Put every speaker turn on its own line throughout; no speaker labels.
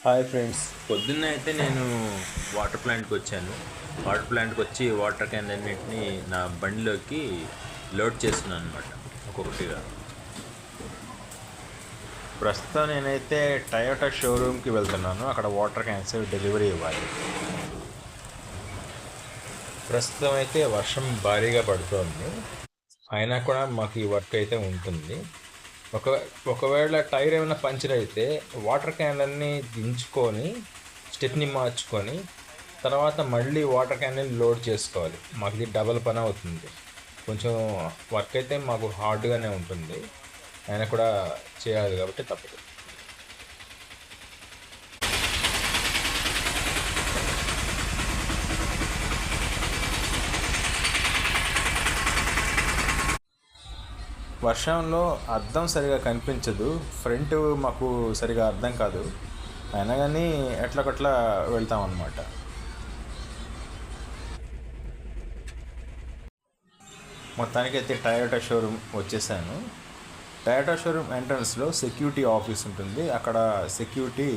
Hi friends.
పొద్దున్న అయితే నేను వాటర్ ప్లాంట్కి వచ్చాను. వాటర్ ప్లాంట్కి వచ్చి వాటర్ క్యాన్ అన్నింటినీ నా బండిలోకి లోడ్ చేస్తున్నాను అనమాట, ఒక్కొక్కటిగా.
ప్రస్తుతం నేనైతే టయోటా షోరూమ్కి వెళ్తున్నాను. అక్కడ వాటర్ క్యాన్స్ డెలివరీ ఇవ్వాలి. ప్రస్తుతం అయితే వర్షం భారీగా పడుతోంది, అయినా కూడా మాకు ఈ వర్క్ అయితే ఉంటుంది. ఒక ఒకవేళ టైర్ ఏమైనా పంచర్ అయితే వాటర్ క్యాన్లన్నీ దించుకొని స్టెప్ని మార్చుకొని తర్వాత మళ్ళీ వాటర్ క్యాన్ని లోడ్ చేసుకోవాలి. మాకు ఇది డబల్ పని అవుతుంది. కొంచెం వర్క్ అయితే మాకు హార్డ్గానే ఉంటుంది, అయినా కూడా చేయాలి కాబట్టి తప్పదు. వర్షంలో అద్దం సరిగా కనిపించదు, ఫ్రంట్ మాకు సరిగా అర్థం కాదు, అయినా కానీ ఎట్లకట్లా వెళ్తామన్నమాట. మొత్తానికైతే టయోటా షోరూమ్ వచ్చేసాను. టయోటా షోరూమ్ ఎంట్రన్స్లో సెక్యూరిటీ ఆఫీస్ ఉంటుంది. అక్కడ సెక్యూరిటీ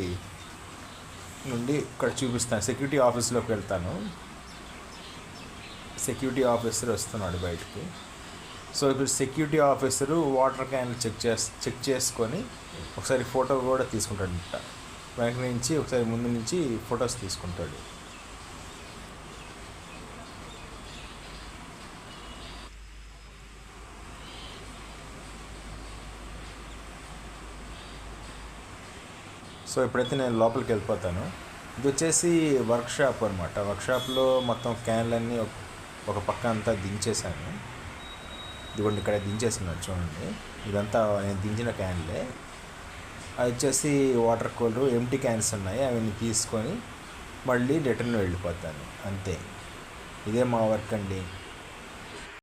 నుండి ఇక్కడ చూపిస్తాను. సెక్యూరిటీ ఆఫీస్లోకి వెళ్తాను. సెక్యూరిటీ ఆఫీసర్ వస్తున్నాడు బయటికి. సో ఇప్పుడు security officer water can check చేసుకొని ఒకసారి ఫోటో కూడా తీసుకుంటాడంట. వెనక నుంచి ఒకసారి ముందు నుంచి ఫొటోస్ తీసుకుంటాడు. సో ఇప్పుడైతే నేను లోపలికి వెళ్ళిపోతాను. ఇది వచ్చేసి వర్క్షాప్ అనమాట. వర్క్షాప్లో మొత్తం క్యాన్లన్నీ ఒక పక్క అంతా దించేశాను. ఇదిగోండి ఇక్కడ దించేస్తున్నాడు చూడండి. ఇదంతా నేను దించిన క్యాన్లే. అది వచ్చేసి వాటర్ కూలర్ ఎంటీ క్యాన్స్ ఉన్నాయి, అవన్నీ తీసుకొని మళ్ళీ రిటర్న్ వెళ్ళిపోతాను. అంతే, ఇదే మా వర్క్ అండి.